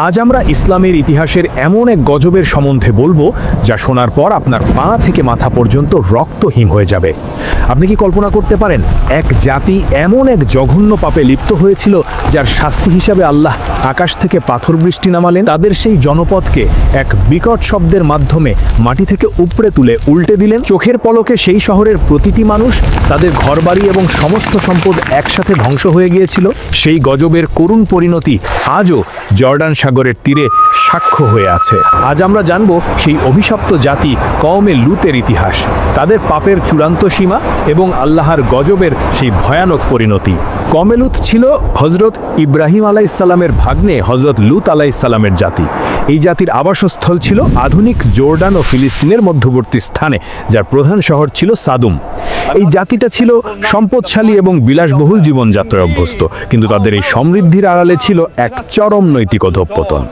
আজ আমরা ইসলামের ইতিহাসের এমন এক গজবের সম্বন্ধে বলবো যা শোনার পর আপনার পা থেকে মাথা পর্যন্ত রক্তহীন হয়ে যাবে। আপনি কি কল্পনা করতে পারেন এক জাতি এমন এক জঘন্য পাপে লিপ্ত হয়েছিল যার শাস্তি হিসাবে আল্লাহ আকাশ থেকে পাথর বৃষ্টি নামালেন? তাদের সেই জনপদকে এক বিকট শব্দের মাধ্যমে মাটি থেকে উপড়ে তুলে উল্টে দিলেন। চোখের পলকে সেই শহরের প্রতিটি মানুষ, তাদের ঘরবাড়ি এবং সমস্ত সম্পদ একসাথে ধ্বংস হয়ে গিয়েছিল। সেই গজবের করুণ পরিণতি আজও জর্ডান সাগরের তীরে সাক্ষ্য হয়ে আছে। আজ আমরা জানব সেই অভিশপ্ত জাতি কওমে লুতের ইতিহাস, তাদের পাপের চূড়ান্ত সীমা এবং আল্লাহর গজবের সেই ভয়ানক পরিণতি। কওমে লুত ছিল হজরত ইব্রাহিম আলাইহিসসালামের ভাগ্নে হজরত লুত আলাইহিসসালামের জাতি। এই জাতির আবাসস্থল ছিল আধুনিক জর্ডান ও ফিলিস্তিনের মধ্যবর্তী স্থানে, যার প্রধান শহর ছিল সাদুম। এই জাতিটা ছিল সম্পদশালী এবং বিলাসবহুল জীবনযাত্রায় অভ্যস্ত, কিন্তু তাদের এই সমৃদ্ধির আড়ালে ছিল এক চরম নৈতিক অধঃপতন।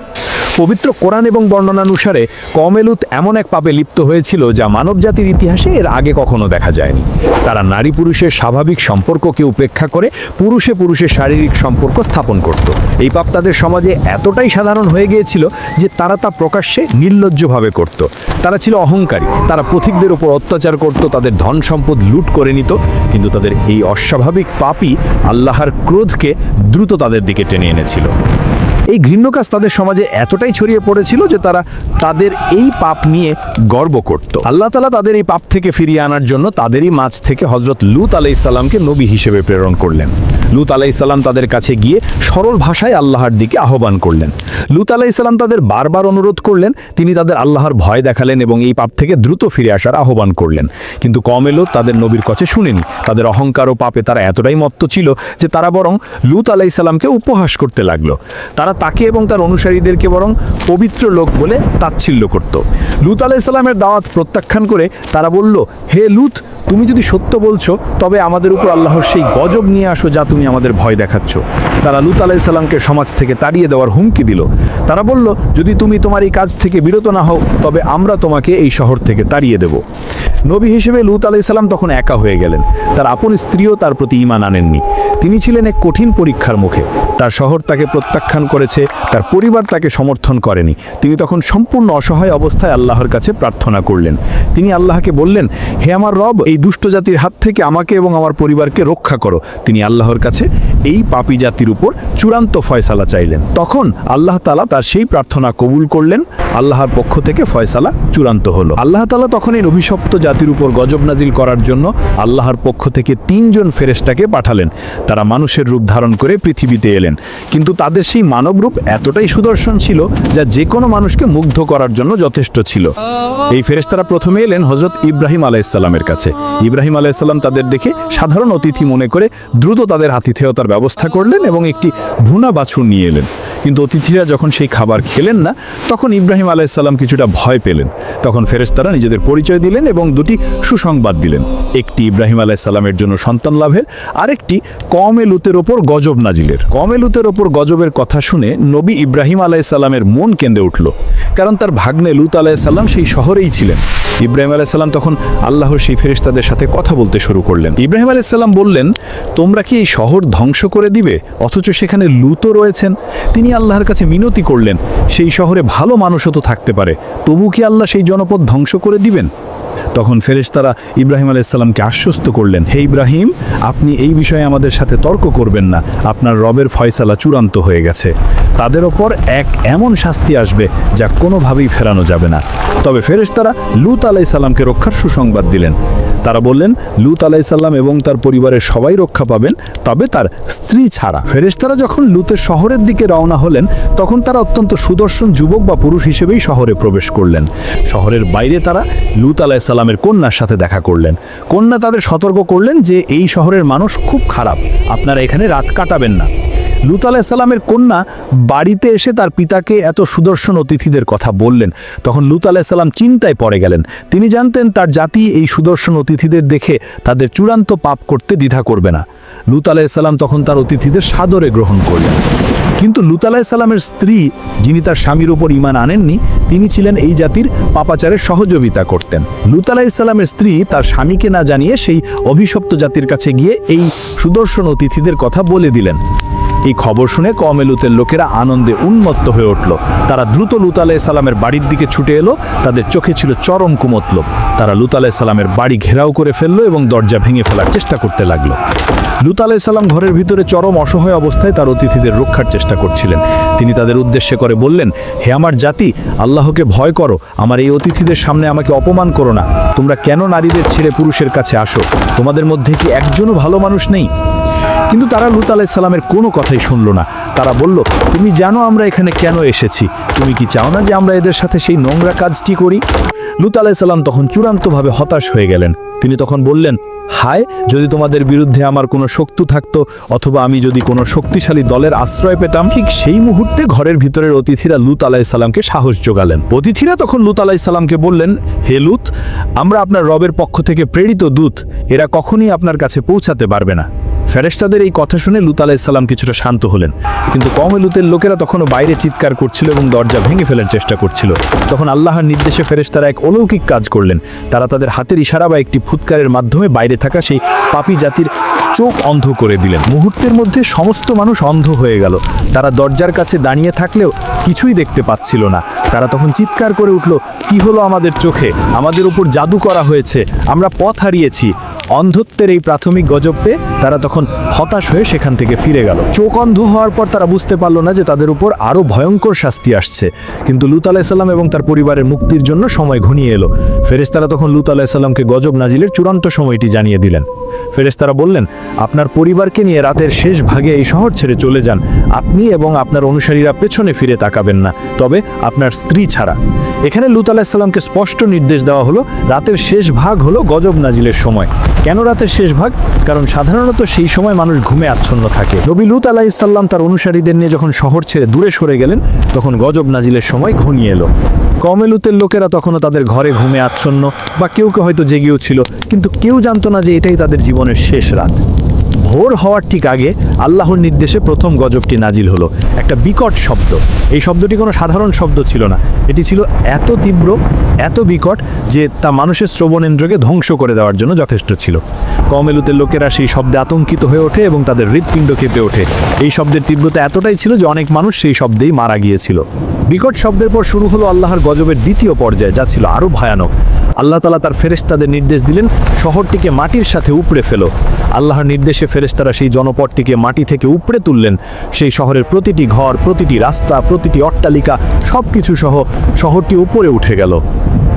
পবিত্র কোরআন এবং বর্ণনানুসারে কওমে লুত এমন এক পাপে লিপ্ত হয়েছিল যা মানবজাতির ইতিহাসে এর আগে কখনো দেখা যায়নি। তারা নারী পুরুষের স্বাভাবিক সম্পর্ককে উপেক্ষা করে পুরুষে পুরুষের শারীরিক সম্পর্ক স্থাপন করত। এই পাপ তাদের সমাজে এতটাই সাধারণ হয়ে গিয়েছিল যে তারা তা প্রকাশ্যে নির্লজ্জভাবে করত। তারা ছিল অহংকারী, তারা পথিকদের উপর অত্যাচার করত, তাদের ধন সম্পদ লুট করে নিত। কিন্তু তাদের এই অস্বাভাবিক পাপই আল্লাহর ক্রোধকে দ্রুত তাদের দিকে টেনে এনেছিল। এই ঘৃণ্য কাজ তাদের সমাজে এতটাই ছড়িয়ে পড়েছিল যে তারা তাদের এই পাপ নিয়ে গর্ব করত। আল্লাহ তাআলা তাদের এই পাপ থেকে ফিরিয়ে আনার জন্য তাদেরই মাঝ থেকে হজরত লুত আলাইহিসসালামকে নবী হিসেবে প্রেরণ করলেন। লুত আলাইহিসসালাম তাদের কাছে গিয়ে সরল ভাষায় আল্লাহর দিকে আহ্বান করলেন। লুত আলাইহিসসালাম তাদের বারবার অনুরোধ করলেন, তিনি তাদের আল্লাহর ভয় দেখালেন এবং এই পাপ থেকে দ্রুত ফিরে আসার আহ্বান করলেন। কিন্তু কওমে লুত তাদের নবীর কাছে শুনেনি। তাদের অহংকার ও পাপে তারা এতটাই মত্ত ছিল যে তারা বরং লুত আলাইহিসসালামকে উপহাস করতে লাগলো। তারা তাকে এবং তার অনুসারীদেরকে বরং পবিত্র লোক বলে তাচ্ছিল্য করত। লুত আলাইহিসসালামের দাওয়াত প্রত্যাখ্যান করে তারা বলল, হে লুত, তুমি যদি সত্য বলছো তবে আমাদের উপর আল্লাহর সেই গজব নিয়ে আসো যা তুমি আমাদের ভয় দেখাচ্ছ। তারা লুত আলাইহিসসালামকে সমাজ থেকে তাড়িয়ে দেওয়ার হুমকি দিল। তারা বলল, যদি তুমি তোমার এই কাজ থেকে বিরত না হও তবে আমরা তোমাকে এই শহর থেকে তাড়িয়ে দেব। নবী হিসেবে লুত আলাইহিসসালাম তখন একা হয়ে গেলেন। তার আপন স্ত্রীও তার প্রতি ঈমান আনেননি। তিনি ছিলেন এক কঠিন পরীক্ষার মুখে। তার শহর তাকে প্রত্যাখ্যান করেছে, তার পরিবার তাকে সমর্থন করেনি। তিনি তখন সম্পূর্ণ অসহায় অবস্থায় আল্লাহর কাছে প্রার্থনা করলেন। তিনি আল্লাহকে বললেন, হে আমার রব, এই দুষ্ট জাতির হাত থেকে আমাকে এবং আমার পরিবারকে রক্ষা করো। তিনি আল্লাহর কাছে এই পাপী জাতির উপর চূড়ান্ত ফয়সালা চাইলেন। তখন আল্লাহ তাআলা তার সেই প্রার্থনা কবুল করলেন। আল্লাহর পক্ষ থেকে ফয়সালা চূড়ান্ত হলো। আল্লাহ তাআলা তখন এই অভিশপ্ত জাতির উপর গজব নাজিল করার জন্য আল্লাহর পক্ষ থেকে 3 জন ফেরেশতাকে পাঠালেন। তারা মানুষের রূপ ধারণ করে পৃথিবীতে এলেন, কিন্তু তাদের সেই মানব রূপ এতটাই সুদর্শন ছিল যা যে কোনো মানুষকে মুগ্ধ করার জন্য যথেষ্ট ছিল। এই ফেরেশতারা প্রথমে এলেন হযরত ইব্রাহিম আলাইহিসসালামের কাছে। ইব্রাহিম আলাইহিসসালাম তাদের দেখে সাধারণ অতিথি মনে করে দ্রুত তাদের আতিথেয়তার ব্যবস্থা করলেন এবং একটি ভুনা বাছুর নিয়ে এলেন। কিন্তু অতিথিরা যখন সেই খাবার খেলেন না, তখন ইব্রাহিম আলাইহিসসালাম কিছুটা ভয় পেলেন। তখন ফেরেশতারা নিজেদের পরিচয় দিলেন এবং 2টি সুসংবাদ দিলেন। একটি ইব্রাহিম আলাইহিসসালামের জন্য সন্তান লাভের, আরেকটি কওমে লুতের ওপর গজব নাজিলের। কওমে লুতের ওপর গজবের কথা শুনে নবী ইব্রাহিম আলাইহিসসালামের মন কেঁদে উঠল, কারণ তার ভাগ্নে লুত আলাইহিসসালাম সেই শহরেই ছিলেন। ইব্রাহিম আলাইহিসসালাম তখন আল্লাহর সেই ফেরেশতাদের সাথে কথা বলতে শুরু করলেন। ইব্রাহিম আলাইহিসসালাম বললেন, তোমরা কি এই শহর ধ্বংস করে দিবে, অথচ সেখানে লুতও রয়েছেন? তিনি আল্লাহর কাছে মিনতি করলেন, সেই শহরে ভালো মানুষও তো থাকতে পারে, তবু কি আল্লাহ সেই জনপদ ধ্বংস করে দিবেন? তখন ফেরেশতারা ইব্রাহিম আলাইহিসসালামকে আশ্বস্ত করলেন, হে ইব্রাহিম, আপনি এই বিষয়ে আমাদের সাথে তর্ক করবেন না। আপনার রবের ফয়সালা চূড়ান্ত হয়ে গেছে। তাদের ওপর এক এমন শাস্তি আসবে যা কোনোভাবেই ফেরানো যাবে না। তবে ফেরেশতারা লুত আলাইহিসসালামকে রক্ষার সুসংবাদ দিলেন। তারা বললেন, লুত আলাইহিসসালাম এবং তার পরিবারের সবাই রক্ষা পাবেন, তবে তার স্ত্রী ছাড়া। ফেরেশতারা যখন লুতের শহরের দিকে রওনা হলেন, তখন তারা অত্যন্ত সুদর্শন যুবক বা পুরুষ হিসেবেই শহরে প্রবেশ করলেন। শহরের বাইরে তারা লুত আলাইহিসসালামের কন্যার সাথে দেখা করলেন। কন্যা তাদের সতর্ক করলেন যে এই শহরের মানুষ খুব খারাপ, আপনারা এখানে রাত কাটাবেন না। লুত আলাইহিসসালামের কন্যা বাড়িতে এসে তার পিতাকে এত সুদর্শন অতিথিদের কথা বললেন। তখন লুত আলাইহিসসালাম চিন্তায় পড়ে গেলেন। তিনি জানতেন তার জাতি এই সুদর্শন অতিথিদের দেখে তাদের চূড়ান্ত পাপ করতে দ্বিধা করবে না। লুত আলাইহিসসালাম তখন তার অতিথিদের সাদরে গ্রহণ করলেন। কিন্তু লুত আলাইহিসসালামের স্ত্রী, যিনি তার স্বামীর উপর ঈমান আনেননি, তিনি ছিলেন এই জাতির পাপাচারের সহযোগিতা করতেন। লুত আলাইহিসসালামের স্ত্রী তার স্বামীকে না জানিয়ে সেই অভিশপ্ত জাতির কাছে গিয়ে এই সুদর্শন অতিথিদের কথা বলে দিলেন। এই খবর শুনে কওমে লুতের লোকেরা আনন্দে উন্মত্ত হয়ে উঠল। তারা দ্রুত লূত আলাইহিস সালামের বাড়ির দিকে ছুটে এলো। তাদের চোখে ছিল চরম কুমতলব। তারা লূত আলাইহিস সালামের বাড়ি ঘেরাও করে ফেললো এবং দরজা ভেঙে ফেলার চেষ্টা করতে লাগলো। লূত আলাইহিস সালাম ঘরের ভিতরে চরম অসহায় অবস্থায় তার অতিথিদের রক্ষার চেষ্টা করছিলেন। তিনি তাদের উদ্দেশ্যে করে বললেন, হে আমার জাতি, আল্লাহকে ভয় করো। আমার এই অতিথিদের সামনে আমাকে অপমান করো না। তোমরা কেন নারীদের ছেড়ে পুরুষের কাছে আসো? তোমাদের মধ্যে কি একজনও ভালো মানুষ নেই? কিন্তু তারা লূত আলাইহিস সালামের কোনো কথাই শুনল না। তারা বলল, তুমি জানো আমরা এখানে কেন এসেছি। তুমি কি চাও না যে আমরা এদের সাথে সেই নোংরা কাজটি করি? লূত আলাইহিস সালাম তখন চূড়ান্তভাবে হতাশ হয়ে গেলেন। তিনি তখন বললেন, হায়, যদি তোমাদের বিরুদ্ধে আমার কোনো শক্তি থাকতো, অথবা আমি যদি কোনো শক্তিশালী দলের আশ্রয় পেতাম। ঠিক সেই মুহূর্তে ঘরের ভিতরের অতিথিরা লূত আলাইহিস সালামকে সাহস জোগালেন। অতিথিরা তখন লূত আলাইহিস সালামকে বললেন, হে লূত, আমরা আপনার রবের পক্ষ থেকে প্রেরিত দূত। এরা কখনই আপনার কাছে পৌঁছাতে পারবে না। ফেরেশতাদের এই কথা শুনে লূত আলাইহিস সালাম কিছুটা শান্ত হলেন। কিন্তু কওমে লূতের লোকেরা তখনও বাইরে চিৎকার করছিল এবং দরজা ভেঙে ফেলার চেষ্টা করছিল। তখন আল্লাহর নির্দেশে ফেরেশতারা এক অলৌকিক কাজ করলেন। তারা তাদের হাতের ইশারা বা একটি ফুৎকারের মাধ্যমে বাইরে থাকা সেই পাপী জাতির চোখ অন্ধ করে দিলেন। মুহূর্তের মধ্যে সমস্ত মানুষ অন্ধ হয়ে গেল। তারা দরজার কাছে দাঁড়িয়ে থাকলেও কিছুই দেখতে পাচ্ছিল না। তারা তখন চিৎকার করে উঠল, কি হলো আমাদের চোখে? আমাদের উপর জাদু করা হয়েছে, আমরা পথ হারিয়েছি। অন্ধত্বের এই প্রাথমিক গজব পেয়ে তারা তখন হতাশ হয়ে সেখান থেকে ফিরে গেল। চোখ অন্ধ হওয়ার পর তারা বুঝতে পারল না যে তাদের উপর আরও ভয়ঙ্কর শাস্তি আসছে। কিন্তু লূত আলাইহিস সালাম এবং তার পরিবারের মুক্তির জন্য সময় ঘনিয়ে এলো। ফেরেশতারা তখন লূত আলাইহিস সালামকে গজব নাজিলের চূড়ান্ত সময়টি জানিয়ে দিলেন। ফেরেশতারা বললেন, আপনার পরিবারকে নিয়ে রাতের শেষ ভাগে এই শহর ছেড়ে চলে যান। আপনি এবং আপনার অনুসারীরা পেছনে ফিরে তাকাবেন না, তবে আপনার স্ত্রী ছাড়া। এখানে লূত আলাইহিস সালামকে স্পষ্ট নির্দেশ দেওয়া হলো, রাতের শেষ ভাগ হলো গজব নাজিলের সময়। কেন রাতের শেষ ভাগ? কারণ সাধারণত সেই সময় মানুষ ঘুমে আচ্ছন্ন থাকে। নবী লূত আলাইহিস সালাম তার অনুসারীদের নিয়ে যখন শহর ছেড়ে দূরে সরে গেলেন, তখন গজব নাজিলের সময় ঘনিয়ে এলো। কওমে লূতের লোকেরা তখনও তাদের ঘরে ঘুমে আচ্ছন্ন, বা কেউ কেউ হয়তো জেগেও ছিল, কিন্তু কেউ জানতো না যে এটাই তাদের জীবনের শেষ রাত। ভোর হওয়ার ঠিক আগে আল্লাহর নির্দেশে প্রথম গজবটি নাজিল হলো। একটা বিকট শব্দ। এই শব্দটি কোনো সাধারণ শব্দ ছিল না। এটি ছিল এত তীব্র, এত বিকট যে তা মানুষের শ্রবণেন্দ্রকে ধ্বংস করে দেওয়ার জন্য যথেষ্ট ছিল। কওমে লূতের লোকেরা সেই শব্দে আতঙ্কিত হয়ে ওঠে এবং তাদের হৃৎপিণ্ড কেঁপে ওঠে। এই শব্দের তীব্রতা এতটাই ছিল যে অনেক মানুষ সেই শব্দেই মারা গিয়েছিল। বিকট শব্দের পর শুরু হলো আল্লাহর গজবের দ্বিতীয় পর্যায়, যা ছিল আরও ভয়ানক। আল্লাহ তাআলা তার ফেরেশতাদের নির্দেশ দিলেন, শহরটিকে মাটির সাথে উপড়ে ফেলো। আল্লাহর নির্দেশে ফেরেশতারা সেই জনপদটিকে মাটি থেকে উপড়ে তুললেন। সেই শহরের প্রতিটি ঘর, প্রতিটি রাস্তা, প্রতিটি অট্টালিকা, সব কিছু সহ শহরটি উপরে উঠে গেল।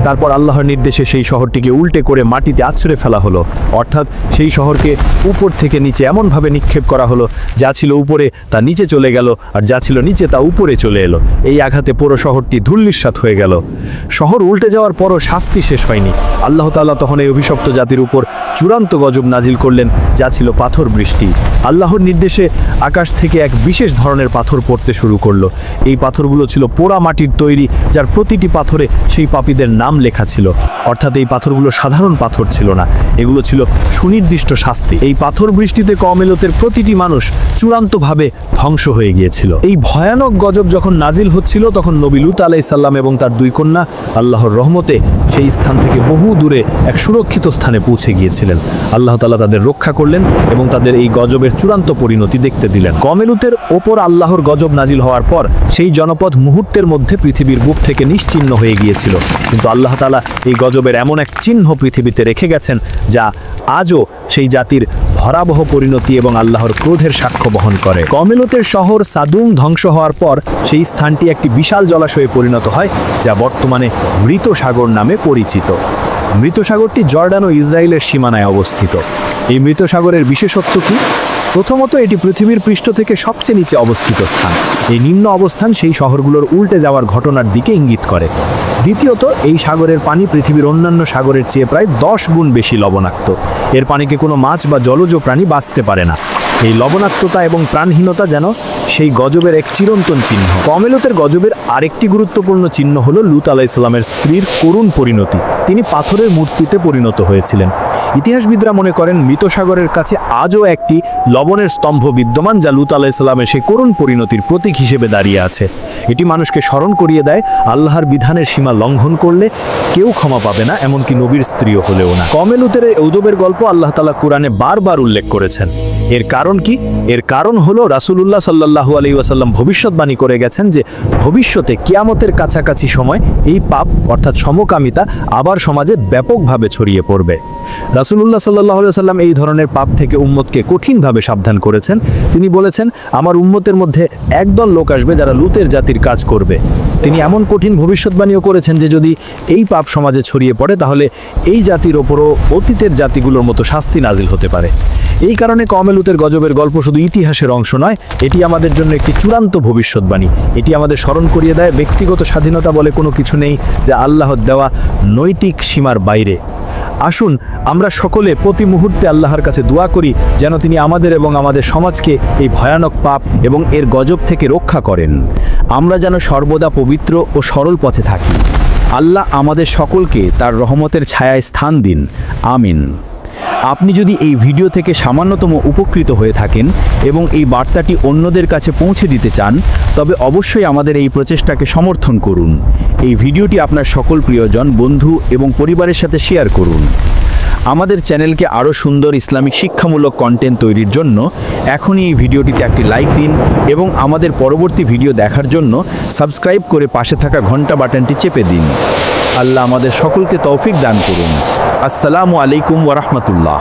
তারপর আল্লাহর নির্দেশে সেই শহরটিকে উল্টে করে মাটিতে আছড়ে ফেলা হলো। অর্থাৎ সেই শহরকে উপর থেকে নিচে এমনভাবে নিক্ষেপ করা হলো, যা ছিল উপরে তা নিচে চলে গেল, আর যা ছিল নিচে তা উপরে চলে এলো। এই আঘাতে পুরো শহরটি ধূলিসাৎ হয়ে গেল। শহর উল্টে যাওয়ার পরও শাস্তি শেষ হয়নি। আল্লাহ তাআলা তখন এই অভিশপ্ত জাতির উপর চূড়ান্ত গজব নাজিল করলেন, যা ছিল পাথর বৃষ্টি। আল্লাহর নির্দেশে আকাশ থেকে এক বিশেষ ধরনের পাথর পড়তে শুরু করলো। এই পাথরগুলো ছিল পোড়া মাটির তৈরি, যার প্রতিটি পাথরে সেই পাপীদের নাম লেখা ছিল। অর্থাৎ এই পাথরগুলো সাধারণ পাথর ছিল না, এগুলো ছিল সুনির্দিষ্ট শাস্তি। এই পাথর বৃষ্টিতে কওমে লূতের প্রতিটি মানুষ চূড়ান্তভাবে ধ্বংস হয়ে গিয়েছিল। এই ভয়ানক গজব যখন নাজিল হচ্ছিল, তখন নবী লূত আলাইহিস সালাম এবং তার দুই কন্যা আল্লাহর রহমতে সেই স্থান থেকে বহু দূরে এক সুরক্ষিত স্থানে পৌঁছে গিয়েছিলেন। আল্লাহ তাআলা তাদের রক্ষা করলেন এবং তাদের এই গজবের চূড়ান্ত পরিণতি দেখতে দিলেন। কওমে লূতের ওপর আল্লাহর গজব নাজিল হওয়ার পর সেই জনপদ মুহূর্তের মধ্যে পৃথিবীর বুক থেকে নিশ্চিহ্ন হয়ে গিয়েছিল। কিন্তু আল্লাহ তাআলা এই গজবের এমন এক চিহ্ন পৃথিবীতে রেখে গেছেন, যা আজও সেই জাতির ভয়াবহ পরিণতি এবং আল্লাহর ক্রোধের সাক্ষ্য বহন করে। কওমে লূতের শহর সাদুম ধ্বংস হওয়ার পর সেই স্থানটি একটি বিশাল জলাশয়ে পরিণত হয়, যা বর্তমানে মৃত সাগর নামে পরিচিত। মৃত সাগরটি জর্ডান ও ইসরায়েলের সীমানায় অবস্থিত। এই মৃত সাগরের বিশেষত্ব কি? প্রথমত, এটি পৃথিবীর পৃষ্ঠ থেকে সবচেয়ে নিচে অবস্থিত স্থান। এই নিম্ন অবস্থান সেই শহরগুলোর উল্টে যাওয়ার ঘটনার দিকে ইঙ্গিত করে। দ্বিতীয়ত, এই সাগরের পানি পৃথিবীর অন্যান্য সাগরের চেয়ে প্রায় 10 গুণ বেশি লবণাক্ত। এর পানিকে কোনো মাছ বা জলজ প্রাণী বাঁচতে পারে না। এই লবণাক্ততা এবং প্রাণহীনতা যেন সেই গজবের এক চিরন্তন চিহ্ন। কওমে লূতের গজবের আরেকটি গুরুত্বপূর্ণ চিহ্ন হলো লূত আলাইহিস সালামের স্ত্রীর করুণ পরিণতি। তিনি পাথরের মূর্তিতে পরিণত হয়েছিলেন। ইতিহাসবিদরা মনে করেন মৃত সাগরের কাছে আজও একটি লবণের স্তম্ভ বিদ্যমান, যা লূত আলাইহিস সালামের সেই করুণ পরিণতির প্রতীক হিসেবে দাঁড়িয়ে আছে। এটি মানুষকে স্মরণ করিয়ে দেয়, আল্লাহর বিধানের সীমা লঙ্ঘন করলে কেউ ক্ষমা পাবে না, এমনকি নবীর স্ত্রীও হলেও না। কওমে লূতের এই ঔদবের গল্প আল্লাহ তাআলা কুরআনে বারবার উল্লেখ করেছেন। এর কারণ কি? এর কারণ হলো রাসূলুল্লাহ সাল্লাল্লাহু আলাইহি ওয়াসাল্লাম ভবিষ্যৎবাণী করে গেছেন যে ভবিষ্যতে কিয়ামতের কাছাকাছি সময় এই পাপ অর্থাৎ সমকামিতা আবার সমাজে ব্যাপকভাবে ছড়িয়ে পড়বে। রাসূলুল্লাহ সাল্লাল্লাহু আলাইহি ওয়াসাল্লাম এই ধরনের পাপ থেকে উম্মতকে কঠিনভাবে সাবধান করেছেন। তিনি বলেছেন, আমার উম্মতের মধ্যে একদল লোক আসবে যারা লুতের জাতির কাজ করবে। তিনি এমন কঠিন ভবিষ্যৎবাণীও করেছেন যে যদি এই পাপ সমাজে ছড়িয়ে পড়ে তাহলে এই জাতির ওপরও অতীতের জাতিগুলোর মতো শাস্তি নাজিল হতে পারে। এই কারণে কওমে লুতের গজবের গল্প শুধু ইতিহাসের অংশ নয়, এটি আমাদের জন্য একটি চূড়ান্ত ভবিষ্যৎবাণী। এটি আমাদের স্মরণ করিয়ে দেয় ব্যক্তিগত স্বাধীনতা বলে কোনো কিছু নেই যা আল্লাহর দেওয়া নৈতিক সীমার বাইরে। আসুন আমরা সকলে প্রতি মুহূর্তে আল্লাহর কাছে দোয়া করি যেন তিনি আমাদের এবং আমাদের সমাজকে এই ভয়ানক পাপ এবং এর গজব থেকে রক্ষা করেন। আমরা যেন সর্বদা পবিত্র ও সরল পথে থাকি। আল্লাহ আমাদের সকলকে তার রহমতের ছায়ায় স্থান দিন। আমিন। আপনি যদি এই ভিডিও থেকে সামান্যতম উপকৃত হয়ে থাকেন এবং এই বার্তাটি অন্যদের কাছে পৌঁছে দিতে চান, তবে অবশ্যই আমাদের এই প্রচেষ্টাকে সমর্থন করুন। এই ভিডিওটি আপনার সকল প্রিয়জন, বন্ধু এবং পরিবারের সাথে শেয়ার করুন। আমাদের চ্যানেলকে আরও সুন্দর ইসলামিক শিক্ষামূলক কন্টেন্ট তৈরির জন্য এখনই এই ভিডিওটিতে একটি লাইক দিন এবং আমাদের পরবর্তী ভিডিও দেখার জন্য সাবস্ক্রাইব করে পাশে থাকা ঘন্টা বাটনটি চেপে দিন। আল্লাহ আমাদের সকলকে তৌফিক দান করুন। আসসালামু আলাইকুম ওয়া রাহমাতুল্লাহ।